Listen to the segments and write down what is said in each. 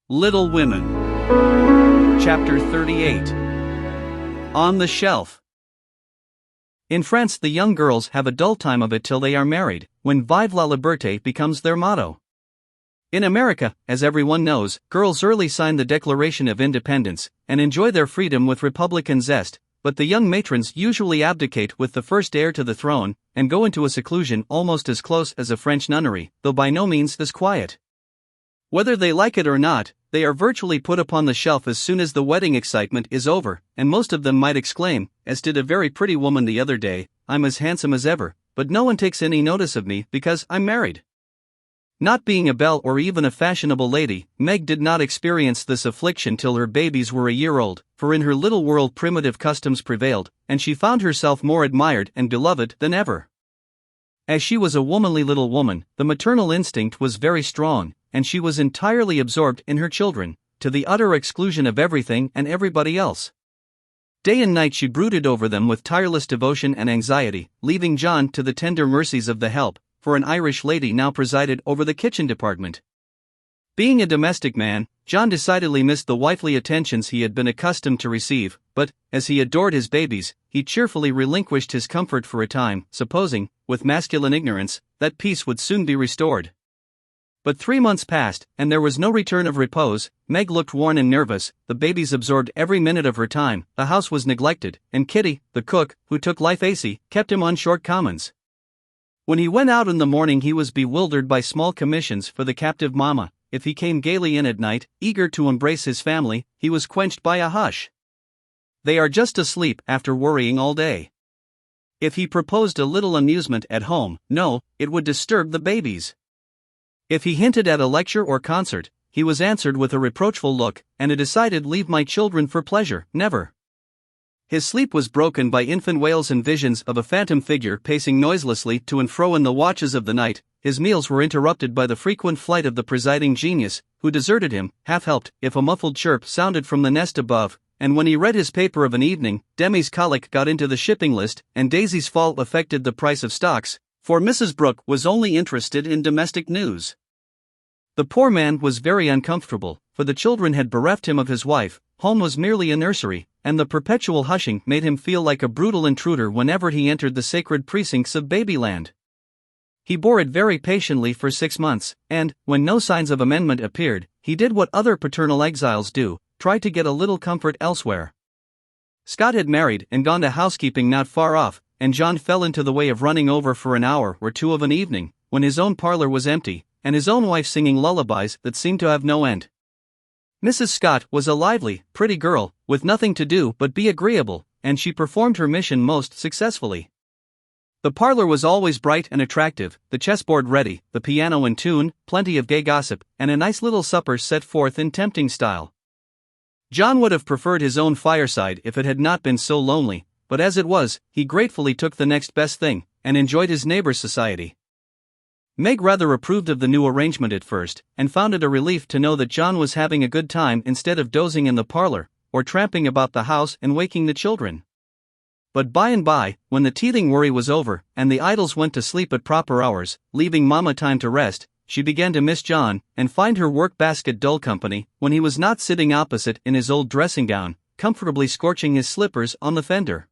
Little Women. Chapter 38. On the Shelf. In France, the young girls have a dull time of it till they are married, when Vive la Liberté becomes their motto. In America, as everyone knows, girls early sign the Declaration of Independence and enjoy their freedom with Republican zest, but the young matrons usually abdicate with the first heir to the throne and go into a seclusion almost as close as a French nunnery, though by no means as quiet. Whether they like it or not, they are virtually put upon the shelf as soon as the wedding excitement is over, and most of them might exclaim, as did a very pretty woman the other day, "I'm as handsome as ever, but no one takes any notice of me because I'm married." Not being a belle or even a fashionable lady, Meg did not experience this affliction till her babies were a year old, for in her little world primitive customs prevailed, and she found herself more admired and beloved than ever. As she was a womanly little woman, the maternal instinct was very strong, and she was entirely absorbed in her children, to the utter exclusion of everything and everybody else. Day and night she brooded over them with tireless devotion and anxiety, leaving John to the tender mercies of the help, for an Irish lady now presided over the kitchen department. Being a domestic man, John decidedly missed the wifely attentions he had been accustomed to receive, but, as he adored his babies, he cheerfully relinquished his comfort for a time, supposing, with masculine ignorance, that peace would soon be restored. But 3 months passed, and there was no return of repose. Meg looked worn and nervous, the babies absorbed every minute of her time, the house was neglected, and Kitty, the cook, who took life acy, kept him on short commons. When he went out in the morning he was bewildered by small commissions for the captive mama. If he came gaily in at night, eager to embrace his family, he was quenched by a hush. They are just asleep after worrying all day. If he proposed a little amusement at home, no, it would disturb the babies. If he hinted at a lecture or concert, he was answered with a reproachful look, and a decided "leave my children for pleasure, never." His sleep was broken by infant wails and visions of a phantom figure pacing noiselessly to and fro in the watches of the night. His meals were interrupted by the frequent flight of the presiding genius, who deserted him, half-helped, if a muffled chirp sounded from the nest above, and when he read his paper of an evening, Demi's colic got into the shipping list and Daisy's fall affected the price of stocks, for Mrs. Brooke was only interested in domestic news. The poor man was very uncomfortable, for the children had bereft him of his wife, home was merely a nursery, and the perpetual hushing made him feel like a brutal intruder whenever he entered the sacred precincts of Babyland. He bore it very patiently for 6 months, and, when no signs of amendment appeared, he did what other paternal exiles do, try to get a little comfort elsewhere. Scott had married and gone to housekeeping not far off, and John fell into the way of running over for an hour or two of an evening, when his own parlor was empty, and his own wife singing lullabies that seemed to have no end. Mrs. Scott was a lively, pretty girl, with nothing to do but be agreeable, and she performed her mission most successfully. The parlor was always bright and attractive, the chessboard ready, the piano in tune, plenty of gay gossip, and a nice little supper set forth in tempting style. John would have preferred his own fireside if it had not been so lonely, but as it was, he gratefully took the next best thing, and enjoyed his neighbors' society. Meg rather approved of the new arrangement at first, and found it a relief to know that John was having a good time instead of dozing in the parlor, or tramping about the house and waking the children. But by and by, when the teething worry was over, and the idols went to sleep at proper hours, leaving Mama time to rest, she began to miss John, and find her work basket dull company, when he was not sitting opposite in his old dressing gown, comfortably scorching his slippers on the fender.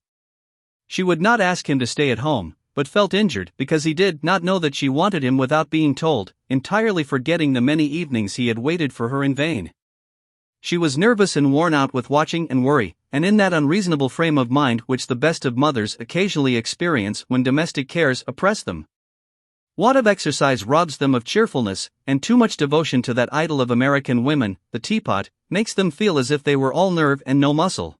She would not ask him to stay at home, but felt injured because he did not know that she wanted him without being told, entirely forgetting the many evenings he had waited for her in vain. She was nervous and worn out with watching and worry, and in that unreasonable frame of mind which the best of mothers occasionally experience when domestic cares oppress them. Want of exercise robs them of cheerfulness, and too much devotion to that idol of American women, the teapot, makes them feel as if they were all nerve and no muscle.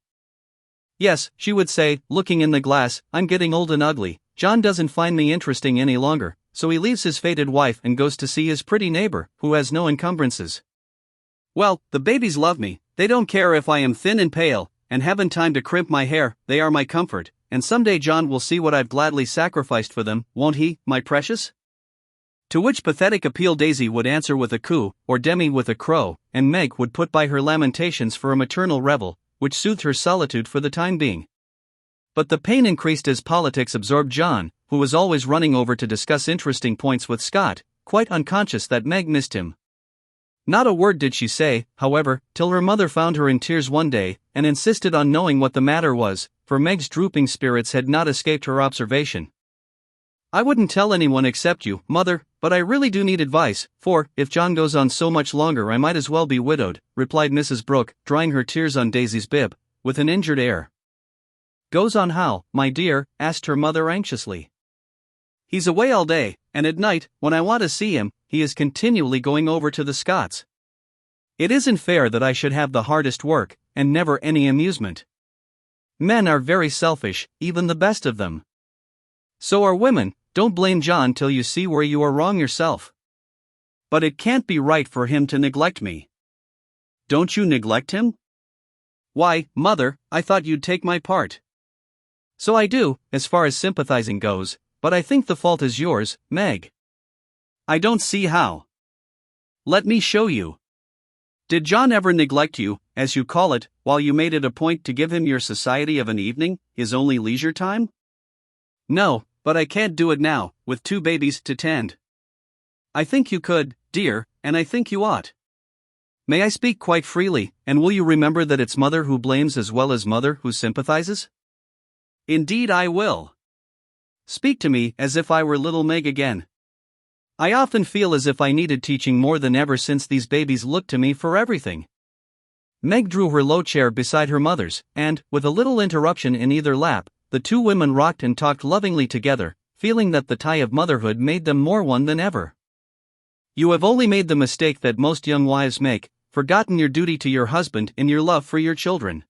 "Yes," she would say, looking in the glass, "I'm getting old and ugly. John doesn't find me interesting any longer, so he leaves his fated wife and goes to see his pretty neighbor, who has no encumbrances. Well, the babies love me, they don't care if I am thin and pale, and haven't time to crimp my hair, they are my comfort, and someday John will see what I've gladly sacrificed for them, won't he, my precious?" To which pathetic appeal Daisy would answer with a coo, or Demi with a crow, and Meg would put by her lamentations for a maternal revel, which soothed her solitude for the time being. But the pain increased as politics absorbed John, who was always running over to discuss interesting points with Scott, quite unconscious that Meg missed him. Not a word did she say, however, till her mother found her in tears one day, and insisted on knowing what the matter was, for Meg's drooping spirits had not escaped her observation. "I wouldn't tell anyone except you, mother, but I really do need advice, for, if John goes on so much longer I might as well be widowed," replied Mrs. Brooke, drying her tears on Daisy's bib, with an injured air. "Goes on how, my dear?" asked her mother anxiously. "He's away all day, and at night, when I want to see him, he is continually going over to the Scots. It isn't fair that I should have the hardest work, and never any amusement. Men are very selfish, even the best of them. So are women. Don't blame John till you see where you are wrong yourself. But it can't be right for him to neglect me." "Don't you neglect him?" "Why, mother, I thought you'd take my part." "So I do, as far as sympathizing goes, but I think the fault is yours, Meg." "I don't see how." "Let me show you. Did John ever neglect you, as you call it, while you made it a point to give him your society of an evening, his only leisure time?" "No, but I can't do it now, with 2 babies to tend." "I think you could, dear, and I think you ought. May I speak quite freely, and will you remember that it's mother who blames as well as mother who sympathizes?" "Indeed I will. Speak to me as if I were little Meg again. I often feel as if I needed teaching more than ever since these babies look to me for everything." Meg drew her low chair beside her mother's, and, with a little interruption in either lap, the 2 women rocked and talked lovingly together, feeling that the tie of motherhood made them more one than ever. "You have only made the mistake that most young wives make, forgotten your duty to your husband in your love for your children.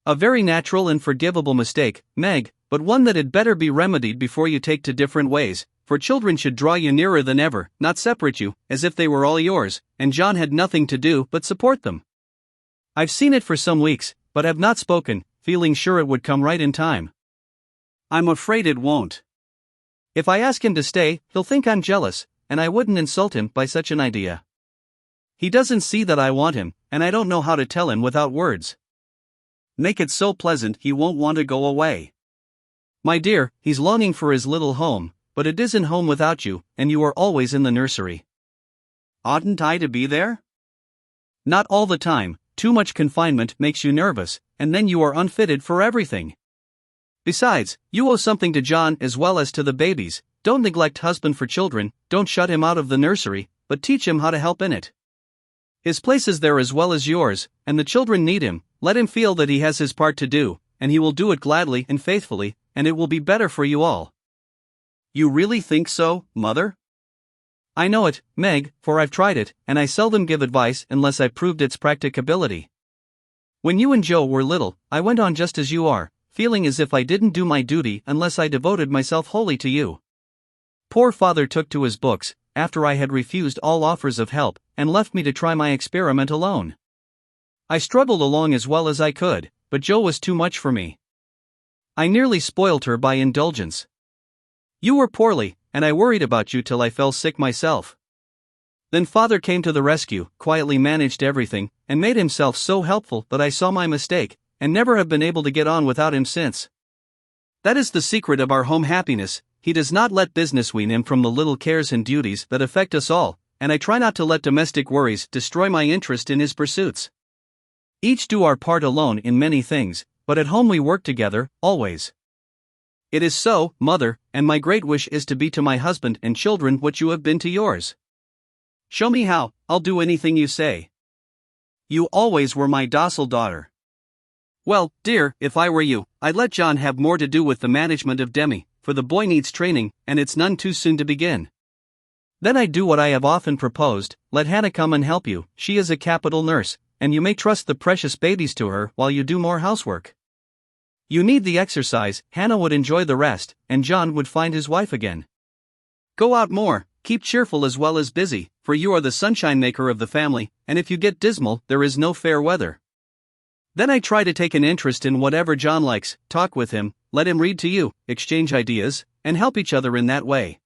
A very natural and forgivable mistake, Meg, but one that had better be remedied before you take to different ways, for children should draw you nearer than ever, not separate you, as if they were all yours, and John had nothing to do but support them. I've seen it for some weeks, but have not spoken, feeling sure it would come right in time. I'm afraid it won't. If I ask him to stay, he'll think I'm jealous, and I wouldn't insult him by such an idea. He doesn't see that I want him, and I don't know how to tell him without words. Make it so pleasant he won't want to go away. My dear, he's longing for his little home, but it isn't home without you, and you are always in the nursery. Oughtn't I to be there? Not all the time. Too much confinement makes you nervous, and then you are unfitted for everything. Besides, you owe something to John as well as to the babies. Don't neglect husband for children, don't shut him out of the nursery, but teach him how to help in it. His place is there as well as yours, and the children need him. Let him feel that he has his part to do, and he will do it gladly and faithfully, and it will be better for you all." "You really think so, Mother?" "I know it, Meg, for I've tried it, and I seldom give advice unless I've proved its practicability. When you and Joe were little, I went on just as you are, feeling as if I didn't do my duty unless I devoted myself wholly to you. Poor father took to his books, after I had refused all offers of help, and left me to try my experiment alone. I struggled along as well as I could, but Joe was too much for me. I nearly spoiled her by indulgence. You were poorly, and I worried about you till I fell sick myself. Then father came to the rescue, quietly managed everything, and made himself so helpful that I saw my mistake, and never have been able to get on without him since. That is the secret of our home happiness. He does not let business wean him from the little cares and duties that affect us all, and I try not to let domestic worries destroy my interest in his pursuits. Each do our part alone in many things, but at home we work together, always. It is so, Mother, and my great wish is to be to my husband and children what you have been to yours. Show me how, I'll do anything you say. You always were my docile daughter. Well, dear, if I were you, I'd let John have more to do with the management of Demi, for the boy needs training, and it's none too soon to begin. Then I'd do what I have often proposed, let Hannah come and help you. She is a capital nurse, and you may trust the precious babies to her while you do more housework. You need the exercise, Hannah would enjoy the rest, and John would find his wife again. Go out more, keep cheerful as well as busy, for you are the sunshine maker of the family, and if you get dismal, there is no fair weather. Then I try to take an interest in whatever John likes, talk with him, let him read to you, exchange ideas, and help each other in that way.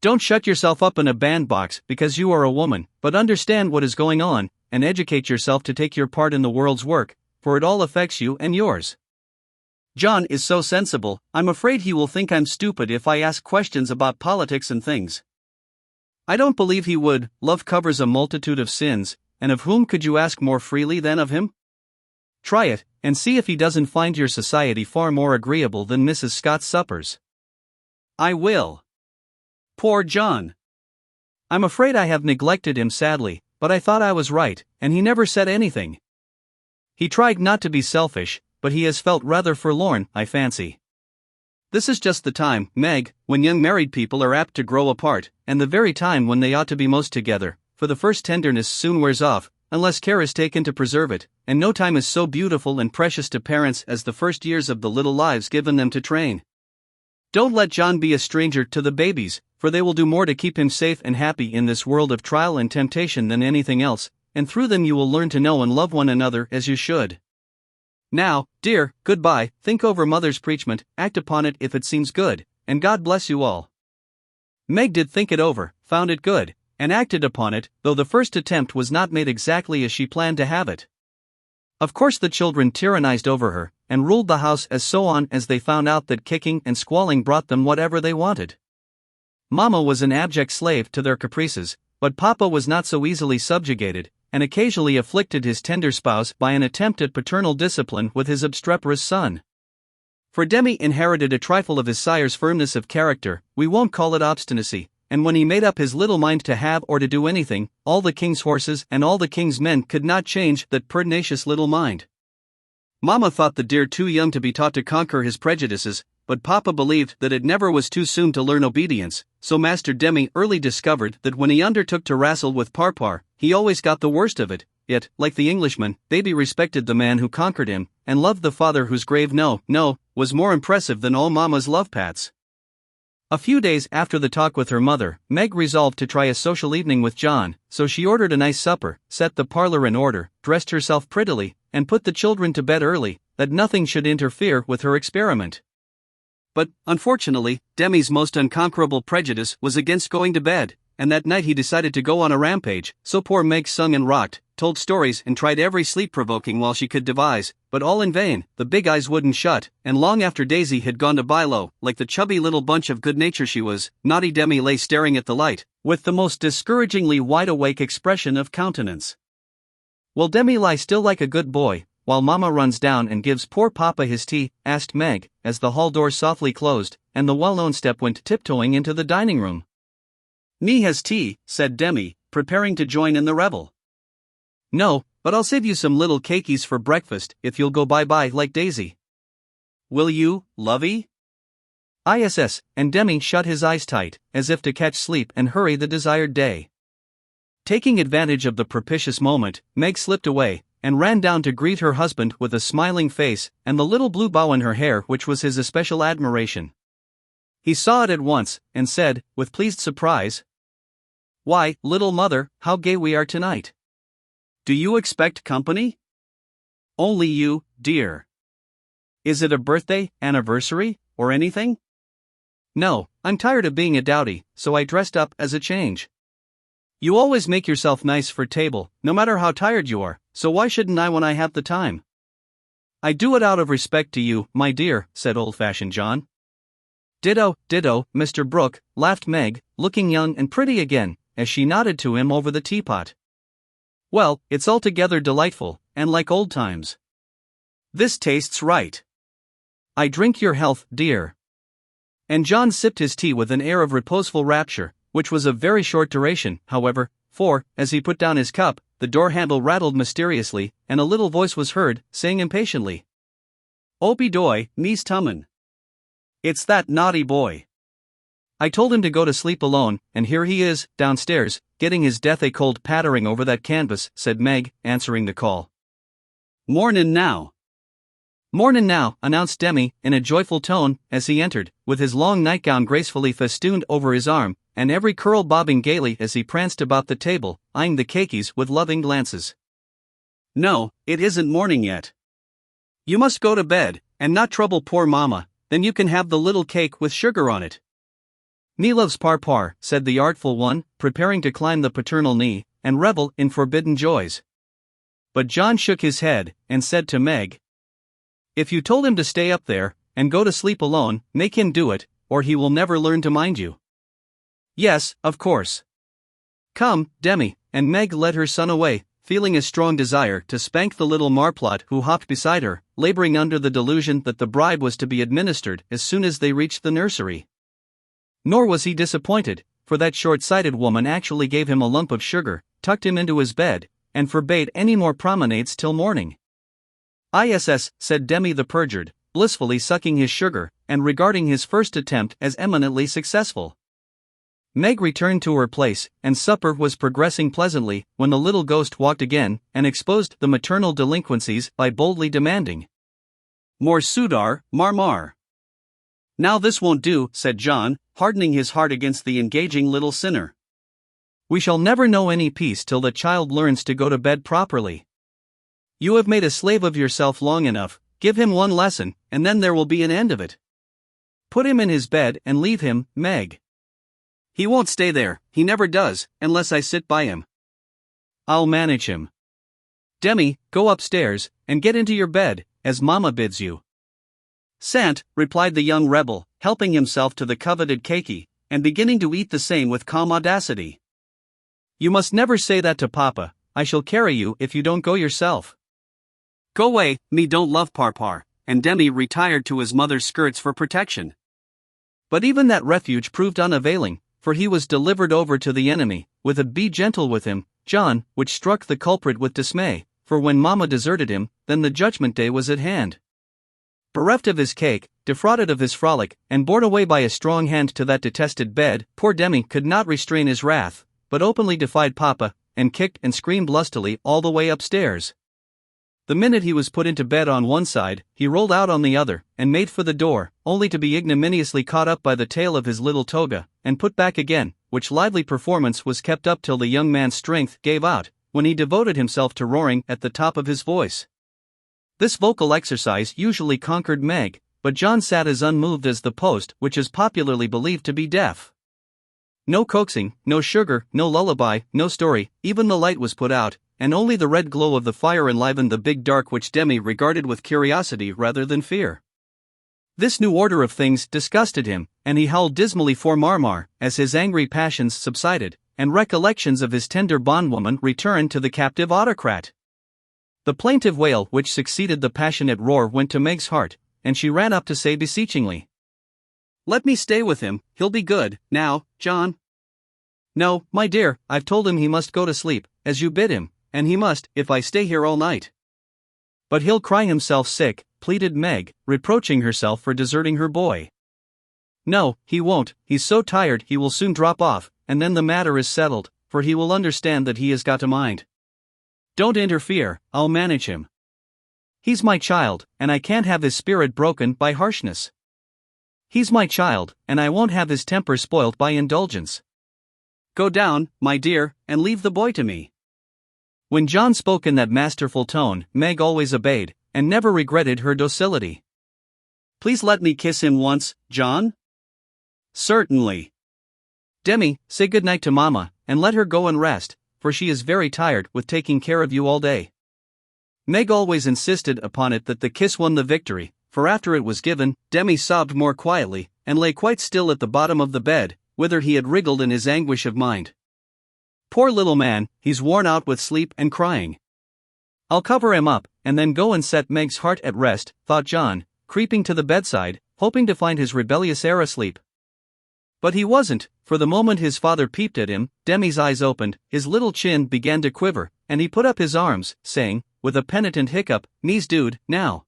Don't shut yourself up in a bandbox because you are a woman, but understand what is going on, and educate yourself to take your part in the world's work, for it all affects you and yours. John is so sensible, I'm afraid he will think I'm stupid if I ask questions about politics and things. I don't believe he would. Love covers a multitude of sins, and of whom could you ask more freely than of him? Try it, and see if he doesn't find your society far more agreeable than Mrs. Scott's suppers. I will. Poor John. I'm afraid I have neglected him sadly, but I thought I was right, and he never said anything. He tried not to be selfish, but he has felt rather forlorn, I fancy. This is just the time, Meg, when young married people are apt to grow apart, and the very time when they ought to be most together, for the first tenderness soon wears off, unless care is taken to preserve it, and no time is so beautiful and precious to parents as the first years of the little lives given them to train. Don't let John be a stranger to the babies, for they will do more to keep him safe and happy in this world of trial and temptation than anything else, and through them you will learn to know and love one another as you should. Now, dear, goodbye. Think over Mother's preachment, act upon it if it seems good, and God bless you all. Meg did think it over, found it good, and acted upon it, though the first attempt was not made exactly as she planned to have it. Of course the children tyrannized over her, and ruled the house so on as they found out that kicking and squalling brought them whatever they wanted. Mama was an abject slave to their caprices, but Papa was not so easily subjugated, and occasionally afflicted his tender spouse by an attempt at paternal discipline with his obstreperous son. For Demi inherited a trifle of his sire's firmness of character, we won't call it obstinacy, and when he made up his little mind to have or to do anything, all the king's horses and all the king's men could not change that pertinacious little mind. Mama thought the dear too young to be taught to conquer his prejudices, but Papa believed that it never was too soon to learn obedience, so Master Demi early discovered that when he undertook to wrestle with Parpar, he always got the worst of it, yet, like the Englishman, baby respected the man who conquered him, and loved the father whose grave no was more impressive than all Mama's love pats. A few days after the talk with her mother, Meg resolved to try a social evening with John, so she ordered a nice supper, set the parlor in order, dressed herself prettily, and put the children to bed early, that nothing should interfere with her experiment. But, unfortunately, Demi's most unconquerable prejudice was against going to bed, and that night he decided to go on a rampage, so poor Meg sung and rocked, told stories and tried every sleep-provoking while she could devise, but all in vain. The big eyes wouldn't shut, and long after Daisy had gone to Bilo, like the chubby little bunch of good nature she was, naughty Demi lay staring at the light, with the most discouragingly wide-awake expression of countenance. "Will Demi lie still like a good boy, while Mama runs down and gives poor Papa his tea?" asked Meg, as the hall door softly closed, and the well-known step went tiptoeing into the dining room. "Me has tea," said Demi, preparing to join in the revel. "No, but I'll save you some little cakeys for breakfast if you'll go bye-bye like Daisy." "Will you, lovey?" ISS, and Demi shut his eyes tight, as if to catch sleep and hurry the desired day. Taking advantage of the propitious moment, Meg slipped away, and ran down to greet her husband with a smiling face, and the little blue bow in her hair which was his especial admiration. He saw it at once, and said, with pleased surprise, "Why, little mother, how gay we are tonight. Do you expect company?" "Only you, dear." "Is it a birthday, anniversary, or anything?" "No, I'm tired of being a dowdy, so I dressed up as a change." "You always make yourself nice for table, no matter how tired you are, so why shouldn't I when I have the time?" "I do it out of respect to you, my dear," said old-fashioned John. "Ditto, Mr. Brooke," laughed Meg, looking young and pretty again, as she nodded to him over the teapot. "Well, it's altogether delightful, and like old times. This tastes right. I drink your health, dear." And John sipped his tea with an air of reposeful rapture, which was of very short duration, however, for, as he put down his cup, the door handle rattled mysteriously, and a little voice was heard, saying impatiently, "Opie doy, me's tummin'. It's that naughty boy. I told him to go to sleep alone, and here he is, downstairs, getting his death-a-cold pattering over that canvas," said Meg, answering the call. "Mornin' now." "Mornin' now," announced Demi, in a joyful tone, as he entered, with his long nightgown gracefully festooned over his arm, and every curl bobbing gaily as he pranced about the table, eyeing the cakeys with loving glances. "No, it isn't morning yet. You must go to bed, and not trouble poor Mama, then you can have the little cake with sugar on it." "Me loves Parpar," said the artful one, preparing to climb the paternal knee, and revel in forbidden joys. But John shook his head, and said to Meg, "If you told him to stay up there, and go to sleep alone, make him do it, or he will never learn to mind you." "Yes, of course. Come, Demi," and Meg led her son away, feeling a strong desire to spank the little marplot who hopped beside her, laboring under the delusion that the bribe was to be administered as soon as they reached the nursery. Nor was he disappointed, for that short-sighted woman actually gave him a lump of sugar, tucked him into his bed, and forbade any more promenades till morning. "ISS," said Demi the perjured, blissfully sucking his sugar, and regarding his first attempt as eminently successful. Meg returned to her place, and supper was progressing pleasantly, when the little ghost walked again, and exposed the maternal delinquencies by boldly demanding, "More Sudar, Marmar." "Now this won't do," said John, hardening his heart against the engaging little sinner. "We shall never know any peace till the child learns to go to bed properly. You have made a slave of yourself long enough. Give him one lesson, and then there will be an end of it. Put him in his bed and leave him, Meg." "He won't stay there, he never does, unless I sit by him." "I'll manage him." "Demi, go upstairs, and get into your bed, as Mama bids you." "Sant," replied the young rebel, helping himself to the coveted cakey, and beginning to eat the same with calm audacity. "You must never say that to Papa. I shall carry you if you don't go yourself." "Go away, me don't love Parpar," and Demi retired to his mother's skirts for protection. But even that refuge proved unavailing, for he was delivered over to the enemy, with a "be gentle with him, John," which struck the culprit with dismay, for when Mama deserted him, then the judgment day was at hand. Bereft of his cake, defrauded of his frolic, and borne away by a strong hand to that detested bed, poor Demi could not restrain his wrath, but openly defied Papa, and kicked and screamed lustily all the way upstairs. The minute he was put into bed on one side, he rolled out on the other, and made for the door, only to be ignominiously caught up by the tail of his little toga, and put back again, which lively performance was kept up till the young man's strength gave out, when he devoted himself to roaring at the top of his voice. This vocal exercise usually conquered Meg, but John sat as unmoved as the post which is popularly believed to be deaf. No coaxing, no sugar, no lullaby, no story, even the light was put out, and only the red glow of the fire enlivened the big dark which Demi regarded with curiosity rather than fear. This new order of things disgusted him, and he howled dismally for Marmar, as his angry passions subsided, and recollections of his tender bondwoman returned to the captive autocrat. The plaintive wail which succeeded the passionate roar went to Meg's heart, and she ran up to say beseechingly, "Let me stay with him, he'll be good, now, John." "No, my dear, I've told him he must go to sleep, as you bid him, and he must, if I stay here all night." "But he'll cry himself sick," pleaded Meg, reproaching herself for deserting her boy. "No, he won't, he's so tired he will soon drop off, and then the matter is settled, for he will understand that he has got a mind. Don't interfere, I'll manage him. He's my child, and I can't have his spirit broken by harshness. He's my child, and I won't have his temper spoilt by indulgence. Go down, my dear, and leave the boy to me." When John spoke in that masterful tone, Meg always obeyed, and never regretted her docility. "Please let me kiss him once, John?" "Certainly." "Demi, say good night to Mama, and let her go and rest, for she is very tired with taking care of you all day." Meg always insisted upon it that the kiss won the victory, for after it was given, Demi sobbed more quietly, and lay quite still at the bottom of the bed, whither he had wriggled in his anguish of mind. "Poor little man, he's worn out with sleep and crying. I'll cover him up, and then go and set Meg's heart at rest," thought John, creeping to the bedside, hoping to find his rebellious heir asleep. But he wasn't, for the moment his father peeped at him, Demi's eyes opened, his little chin began to quiver, and he put up his arms, saying, with a penitent hiccup, "Me's dude, now."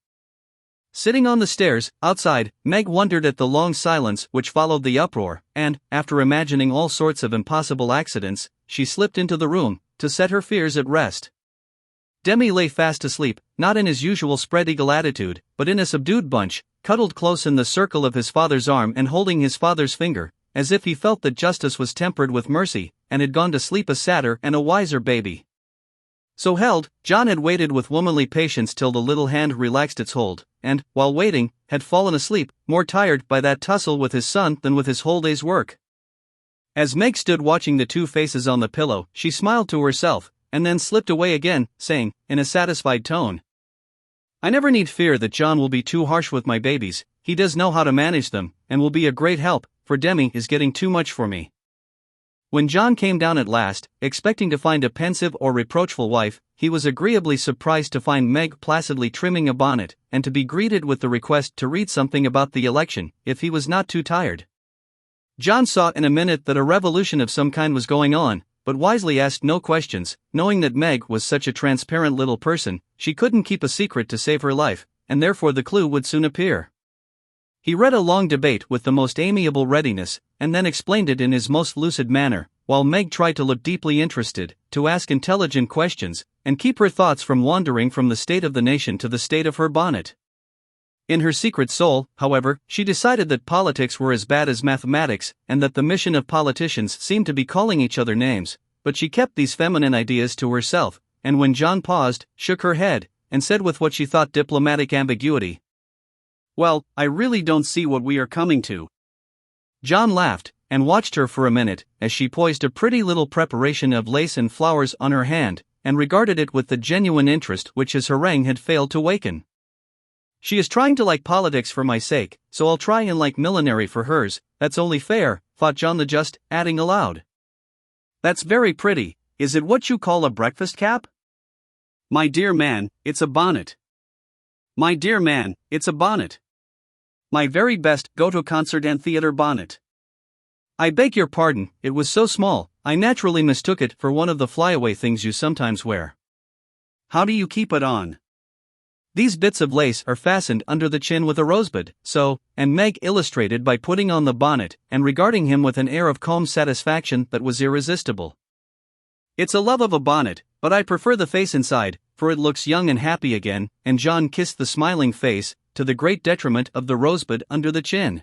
Sitting on the stairs, outside, Meg wondered at the long silence which followed the uproar, and, after imagining all sorts of impossible accidents, she slipped into the room, to set her fears at rest. Demi lay fast asleep, not in his usual spread-eagle attitude, but in a subdued bunch, cuddled close in the circle of his father's arm and holding his father's finger, as if he felt that justice was tempered with mercy, and had gone to sleep a sadder and a wiser baby. So held, John had waited with womanly patience till the little hand relaxed its hold, and, while waiting, had fallen asleep, more tired by that tussle with his son than with his whole day's work. As Meg stood watching the two faces on the pillow, she smiled to herself, and then slipped away again, saying, in a satisfied tone, "I never need fear that John will be too harsh with my babies. He does know how to manage them, and will be a great help, for Demi is getting too much for me." When John came down at last, expecting to find a pensive or reproachful wife, he was agreeably surprised to find Meg placidly trimming a bonnet, and to be greeted with the request to read something about the election, if he was not too tired. John saw in a minute that a revolution of some kind was going on, but wisely asked no questions, knowing that Meg was such a transparent little person, she couldn't keep a secret to save her life, and therefore the clue would soon appear. He read a long debate with the most amiable readiness, and then explained it in his most lucid manner, while Meg tried to look deeply interested, to ask intelligent questions, and keep her thoughts from wandering from the state of the nation to the state of her bonnet. In her secret soul, however, she decided that politics were as bad as mathematics, and that the mission of politicians seemed to be calling each other names, but she kept these feminine ideas to herself, and when John paused, shook her head, and said with what she thought diplomatic ambiguity, "Well, I really don't see what we are coming to." John laughed, and watched her for a minute, as she poised a pretty little preparation of lace and flowers on her hand, and regarded it with the genuine interest which his harangue had failed to waken. "She is trying to like politics for my sake, so I'll try and like millinery for hers, that's only fair," thought John the Just, adding aloud, "That's very pretty. Is it what you call a breakfast cap?" "My dear man, it's a bonnet." "My dear man, it's a bonnet. My very best go-to-concert and theater bonnet." "I beg your pardon, it was so small, I naturally mistook it for one of the flyaway things you sometimes wear." "How do you keep it on?" "These bits of lace are fastened under the chin with a rosebud, so," and Meg illustrated by putting on the bonnet, and regarding him with an air of calm satisfaction that was irresistible. "It's a love of a bonnet, but I prefer the face inside, for it looks young and happy again," and John kissed the smiling face, to the great detriment of the rosebud under the chin.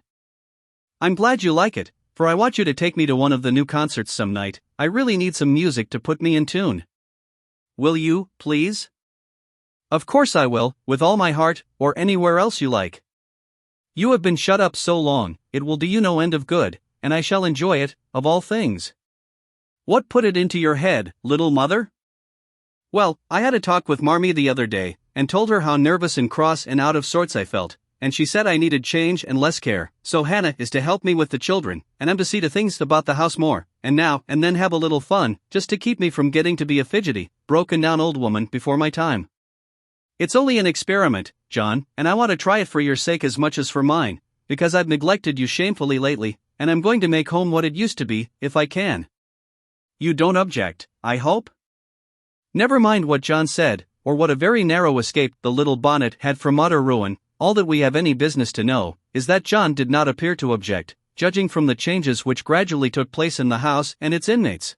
"I'm glad you like it, for I want you to take me to one of the new concerts some night. I really need some music to put me in tune." "Will you, please?" "Of course I will, with all my heart, or anywhere else you like. You have been shut up so long, it will do you no end of good, and I shall enjoy it, of all things." "What put it into your head, little mother?" "Well, I had a talk with Marmee the other day, and told her how nervous and cross and out of sorts I felt, and she said I needed change and less care, so Hannah is to help me with the children, and I'm to see to things about the house more, and now and then have a little fun, just to keep me from getting to be a fidgety, broken down old woman before my time. It's only an experiment, John, and I want to try it for your sake as much as for mine, because I've neglected you shamefully lately, and I'm going to make home what it used to be, if I can. You don't object, I hope?" Never mind what John said, or what a very narrow escape the little bonnet had from utter ruin. All that we have any business to know is that John did not appear to object, judging from the changes which gradually took place in the house and its inmates.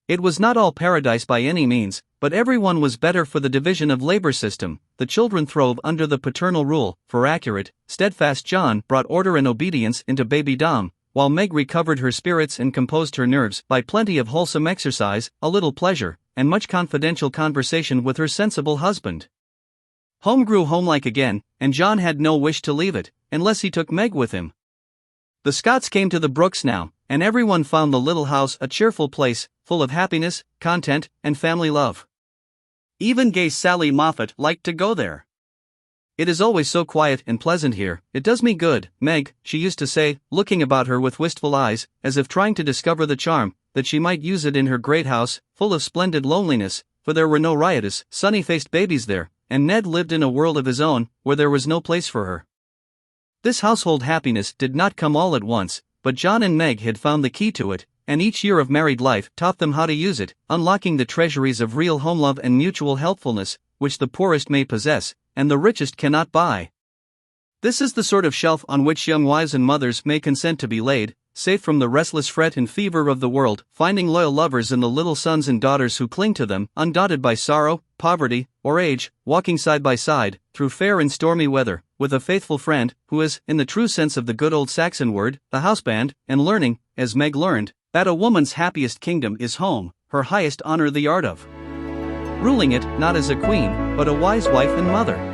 It was not all paradise by any means, but everyone was better for the division of labor system. The children throve under the paternal rule, for accurate, steadfast John brought order and obedience into baby Dom, while Meg recovered her spirits and composed her nerves by plenty of wholesome exercise, a little pleasure, and much confidential conversation with her sensible husband. Home grew homelike again, and John had no wish to leave it, unless he took Meg with him. The Scots came to the Brooks now, and everyone found the little house a cheerful place, full of happiness, content, and family love. Even gay Sally Moffat liked to go there. "It is always so quiet and pleasant here, it does me good, Meg," she used to say, looking about her with wistful eyes, as if trying to discover the charm, that she might use it in her great house, full of splendid loneliness, for there were no riotous, sunny-faced babies there, and Ned lived in a world of his own, where there was no place for her. This household happiness did not come all at once, but John and Meg had found the key to it, and each year of married life taught them how to use it, unlocking the treasuries of real home love and mutual helpfulness, which the poorest may possess, and the richest cannot buy. This is the sort of shelf on which young wives and mothers may consent to be laid, safe from the restless fret and fever of the world, finding loyal lovers in the little sons and daughters who cling to them, undaunted by sorrow, poverty, or age, walking side by side, through fair and stormy weather, with a faithful friend, who is, in the true sense of the good old Saxon word, the houseband, and learning, as Meg learned, that a woman's happiest kingdom is home, her highest honor the art of ruling it, not as a queen, but a wise wife and mother.